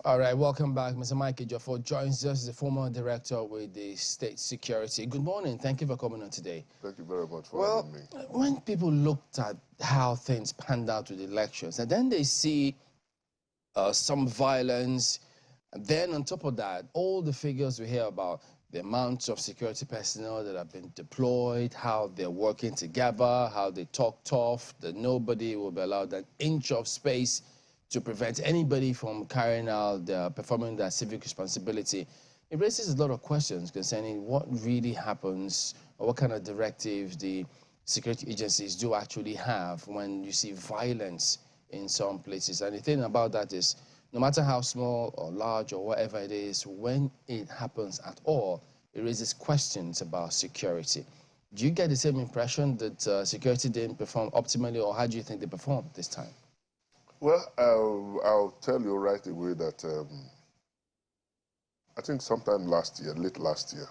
All right, welcome back. Mr. Mike Ejiofor joins us as the former director with the State Security. Good morning. Thank you for coming on today. Thank you very much for Well, having me. when people looked at how things panned out with the elections, and then they see some violence, and then on top of that, all the figures we hear about the amounts of security personnel that have been deployed, how they're working together, how they talk tough, that nobody will be allowed an inch of space to prevent anybody from carrying out performing their civic responsibility. It raises a lot of questions concerning what really happens or what kind of directives the security agencies do actually have when you see violence in some places. And the thing about that is, no matter how small or large or whatever it is, when it happens at all, it raises questions about security. Do you get the same impression that security didn't perform optimally, or how do you think they performed this time? Well, I'll tell you right away that I think sometime last year, late last year,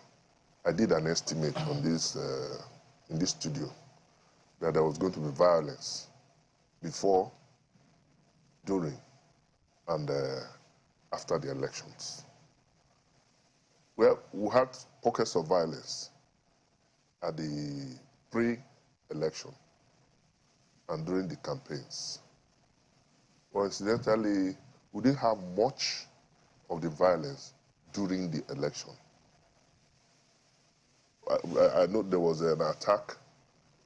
I did an estimate on this in this studio that there was going to be violence before, during, and after the elections. Well, we had pockets of violence at the pre-election and during the campaigns. Coincidentally, we didn't have much of the violence during the election. I know there was an attack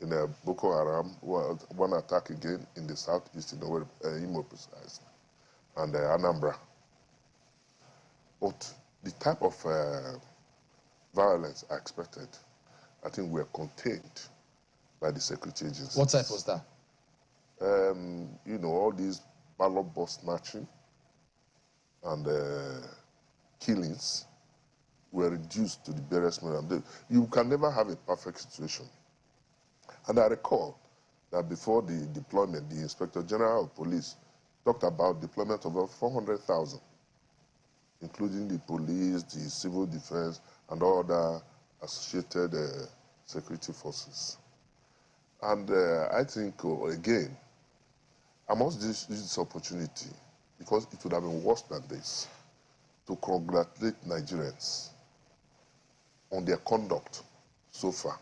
in Boko Haram, one attack again in the southeast, Imo precisely, and Anambra. But the type of violence I expected, I think were contained by the security agencies. What type was that? All these ballot box snatching and killings were reduced to the barest minimum. You can never have a perfect situation. And I recall that before the deployment, the Inspector General of Police talked about deployment of over 400,000, including the police, the civil defense, and all other associated security forces. And I think, again, I must use this opportunity, because it would have been worse than this, to congratulate Nigerians on their conduct so far.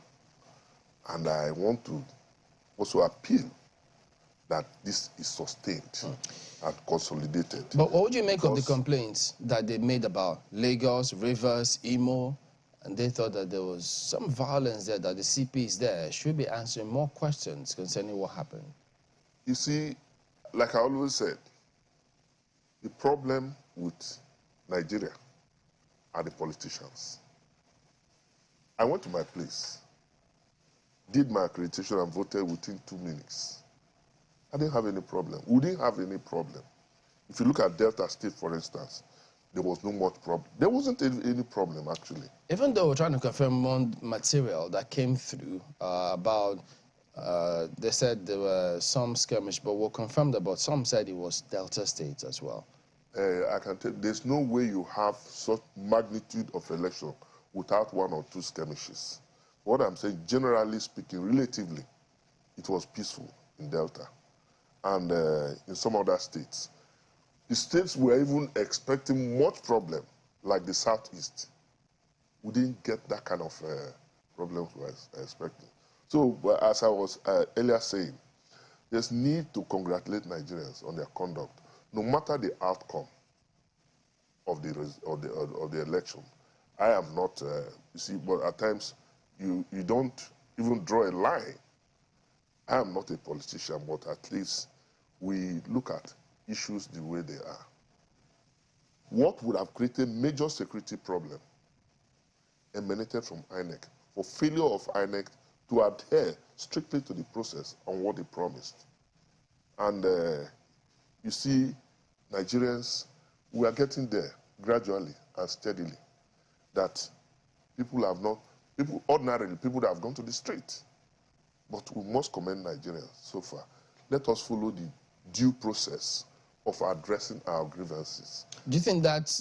And I want to also appeal that this is sustained and consolidated. But what would you make of the complaints that they made about Lagos, Rivers, Imo, and they thought that there was some violence there, that the CPs there should be answering more questions concerning what happened? You see, like I always said, the problem with Nigeria are the politicians. I went to my place, did my accreditation, and voted within 2 minutes. I didn't have any problem. We didn't have any problem. If you look at Delta State, for instance, there was no much problem. There wasn't any problem, actually. Even though we're trying to confirm one material that came through about, they said there were some skirmish, but we're confirmed about some said it was Delta State as well. I can tell you, there's no way you have such magnitude of election without 1 or 2 skirmishes. What I'm saying, generally speaking, relatively, it was peaceful in Delta and in some other states. The states were even expecting much problem, like the Southeast. We didn't get that kind of problems we were expecting. So, as I was earlier saying, there's need to congratulate Nigerians on their conduct, no matter the outcome of the election. I am not, you see, but at times you don't even draw a line. I am not a politician, but at least we look at issues the way they are. What would have created major security problem emanated from Inec, for failure of Inec to adhere strictly to the process on what they promised. And you see, Nigerians, we are getting there gradually and steadily, that ordinarily, people that have gone to the street. But we must commend Nigerians so far. Let us follow the due process of addressing our grievances. Do you think that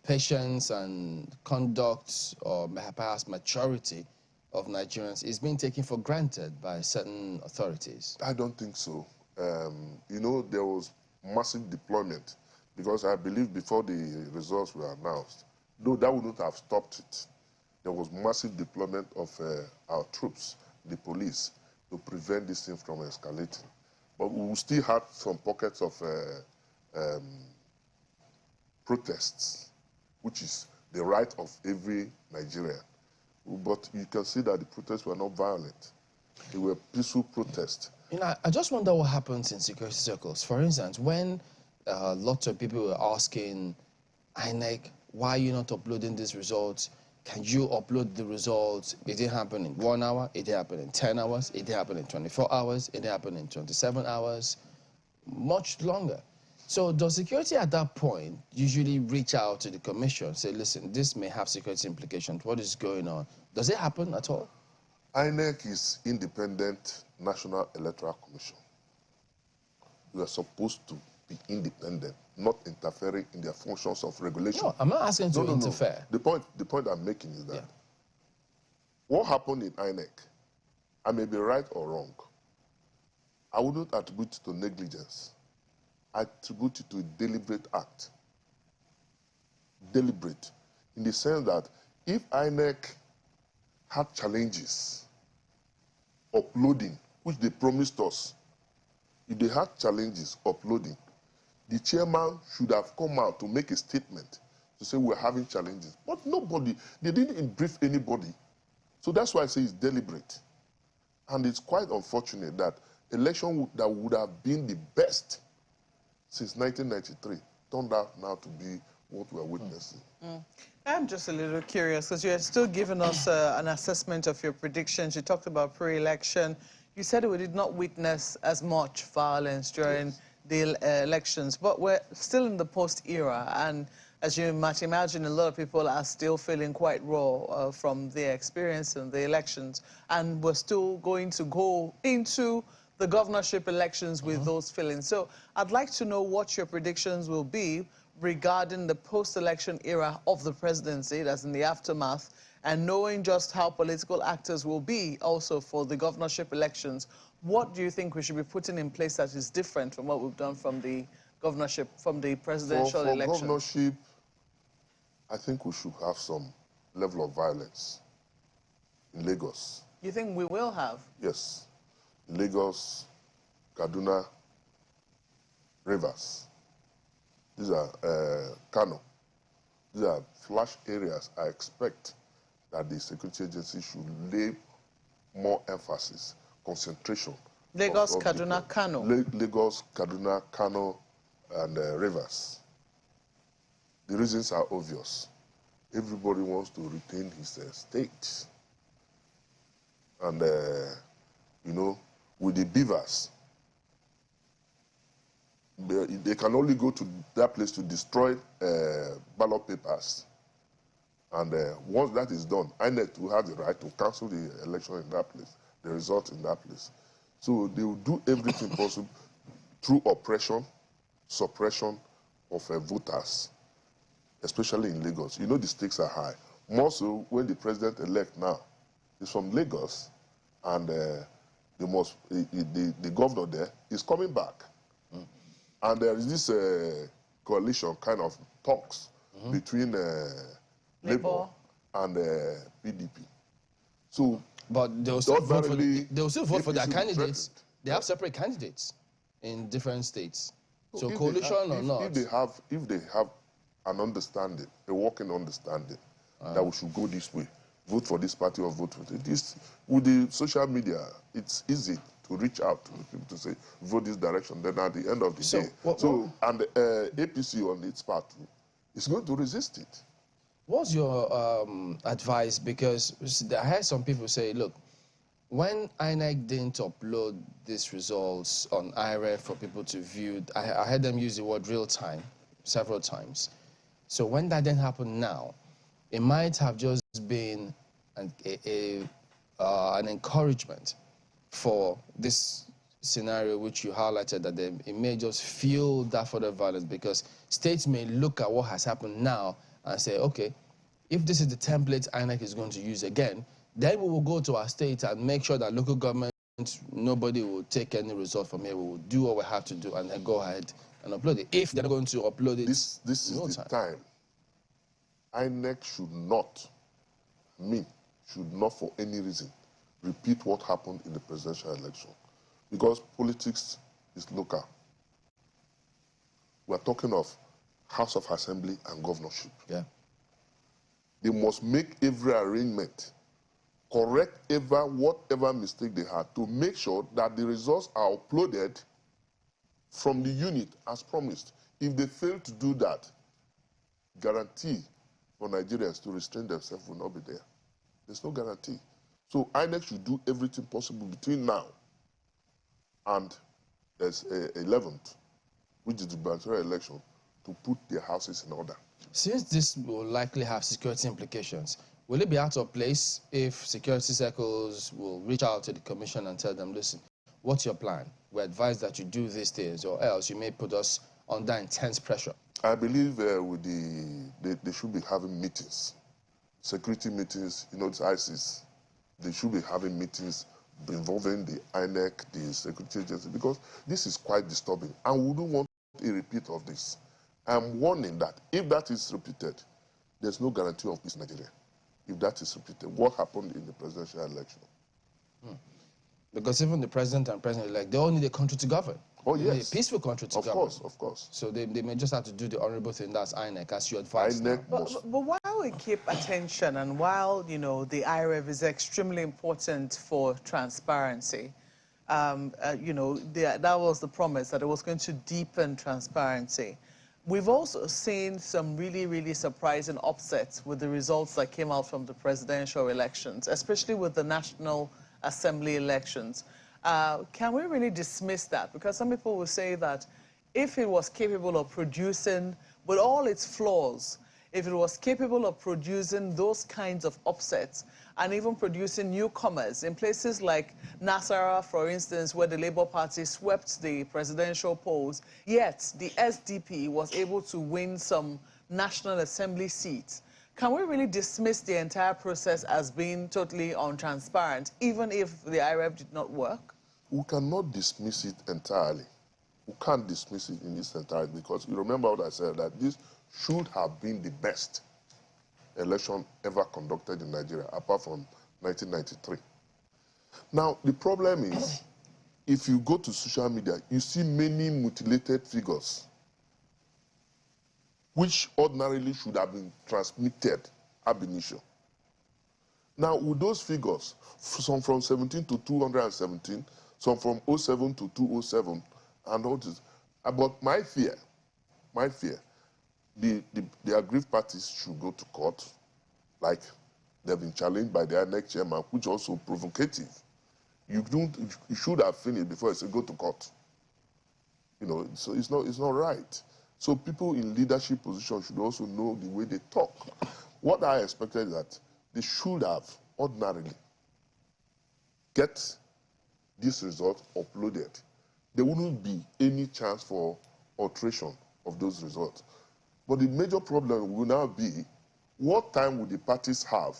patience and conduct, or perhaps maturity of Nigerians, is being taken for granted by certain authorities? I don't think so. There was massive deployment because I believe before the results were announced, though that wouldn't have stopped it, there was massive deployment of our troops, the police, to prevent this thing from escalating. But we still had some pockets of protests, which is the right of every Nigerian. But you can see that the protests were not violent. They were peaceful protests. You know, I just wonder what happens in security circles. For instance, when lots of people were asking Inec, why are you not uploading these results? Can you upload the results? It didn't happen in 1 hour, it didn't happen in 10 hours, it didn't happen in 24 hours, it didn't happen in 27 hours, much longer. So does security at that point usually reach out to the commission, say, listen, this may have security implications, what is going on? Does it happen at all? INEC is independent National Electoral Commission. We are supposed to be independent, not interfering in their functions of regulation. No, I'm not asking to interfere. The point I'm making is that what happened in INEC, I may be right or wrong. I wouldn't attribute it to negligence. I attribute it to a deliberate act. Deliberate, in the sense that if INEC had challenges uploading, which they promised us, if they had challenges uploading, the chairman should have come out to make a statement to say we're having challenges. But nobody, they didn't brief anybody. So that's why I say it's deliberate. And it's quite unfortunate that election that would have been the best since 1993 turned out now to be what we're witnessing. I'm just a little curious because you're still giving us an assessment of your predictions. You talked about pre-election. You said we did not witness as much violence during the elections, but we're still in the post-era, and as you might imagine, a lot of people are still feeling quite raw from their experience in the elections, and we're still going to go into the governorship elections with those feelings. So I'd like to know what your predictions will be regarding the post-election era of the presidency, that's in the aftermath, and knowing just how political actors will be also for the governorship elections. What do you think we should be putting in place that is different from what we've done from the governorship, from the presidential election? For governorship, I think we should have some level of violence in Lagos. You think we will have? Yes. Lagos, Kaduna, Rivers. These are Kano. These are flash areas. I expect that the security agency should lay more emphasis, concentration. Lagos, Kaduna, Kano. Lagos, Kaduna, Kano, and Rivers. The reasons are obvious. Everybody wants to retain his state. And, you know, with the beavers, they can only go to that place to destroy ballot papers. And once that is done, INEC will have the right to cancel the election in that place, the result in that place. So they will do everything possible through oppression, suppression of voters, especially in Lagos. You know the stakes are high. More so when the president-elect now is from Lagos, and the governor there is coming back. And there is this coalition kind of talks between Labour and PDP. So, but they'll still vote for their candidates. They have separate candidates in different states. So coalition or not? If they have an understanding, a working understanding, that we should go this way, vote for this party or vote for this. With the social media, it's easy to reach out to people to say, vote this direction. Then at the end of the day, and the APC on its part is going to resist it. What's your advice? Because I heard some people say, look, when INEC didn't upload these results on IRF for people to view, I heard them use the word real time several times. So when that didn't happen now, it might have just been an encouragement for this scenario which you highlighted, that it may just fuel that further violence, because states may look at what has happened now and say, okay, if this is the template INEC is going to use again, then we will go to our state and make sure that local governments, nobody will take any result from here. We will do what we have to do and then go ahead and upload it. If they're going to upload it, this is the time. INEC should not for any reason repeat what happened in the presidential election, because politics is local. We are talking of House of Assembly and governorship. Yeah. They must make every arrangement, correct whatever mistake they had, to make sure that the results are uploaded from the unit as promised. If they fail to do that, guarantee for Nigerians to restrain themselves will not be there. There's no guarantee. So INEC should do everything possible between now and there's 11th, which is the gubernatorial election, to put their houses in order. Since this will likely have security implications, will it be out of place if security circles will reach out to the commission and tell them, listen, what's your plan? We advise that you do these things, or else you may put us under intense pressure? I believe they should be having meetings, security meetings, it's ISIS. They should be having meetings involving the INEC, the security agency, because this is quite disturbing, and we don't want a repeat of this. I'm warning that if that is repeated, there's no guarantee of peace in Nigeria. If that is repeated, what happened in the presidential election? Because even the president and president-elect, they all need a country to govern. Oh, They yes. need a peaceful country to govern. Of course. So they may just have to do the honorable thing, that's INEC, as you advised. INEC But while we keep attention, and while, the IREV is extremely important for transparency, that was the promise, that it was going to deepen transparency. We've also seen some really, really surprising upsets with the results that came out from the presidential elections, especially with the National Assembly elections. Can we really dismiss that? Because some people will say that if it was capable of producing, with all its flaws, if it was capable of producing those kinds of upsets and even producing newcomers in places like Nasarawa, for instance, where the Labour Party swept the presidential polls, yet the SDP was able to win some National Assembly seats. Can we really dismiss the entire process as being totally untransparent, even if the IREV did not work? We cannot dismiss it entirely. We can't dismiss it in its entirety, because you remember what I said, that this should have been the best election ever conducted in Nigeria, apart from 1993. Now, the problem is, if you go to social media, you see many mutilated figures, which ordinarily should have been transmitted ab initio. Now, with those figures, some from 17 to 217, some from 07 to 207, and all this, but my fear, the aggrieved parties should go to court, like they've been challenged by the INEC chairman, which also provocative. You should have finished before you say go to court. So it's not right. So people in leadership positions should also know the way they talk. What I expected is that they should have ordinarily get this result uploaded. There wouldn't be any chance for alteration of those results. But the major problem will now be, what time will the parties have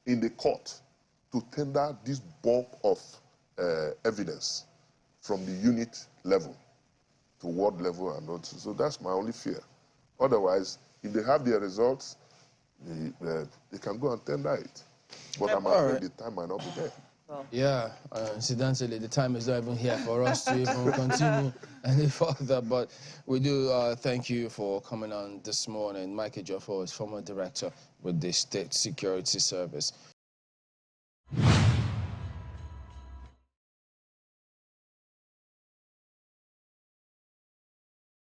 in the court to tender this bulk of evidence from the unit level to ward level and all. So that's my only fear. Otherwise, if they have their results, they can go and tender it. But I'm afraid the time might not be there. Yeah, incidentally, the time is not even here for us to even continue any further, but we do thank you for coming on this morning. Mike Ejiofor is former director with the State Security Service.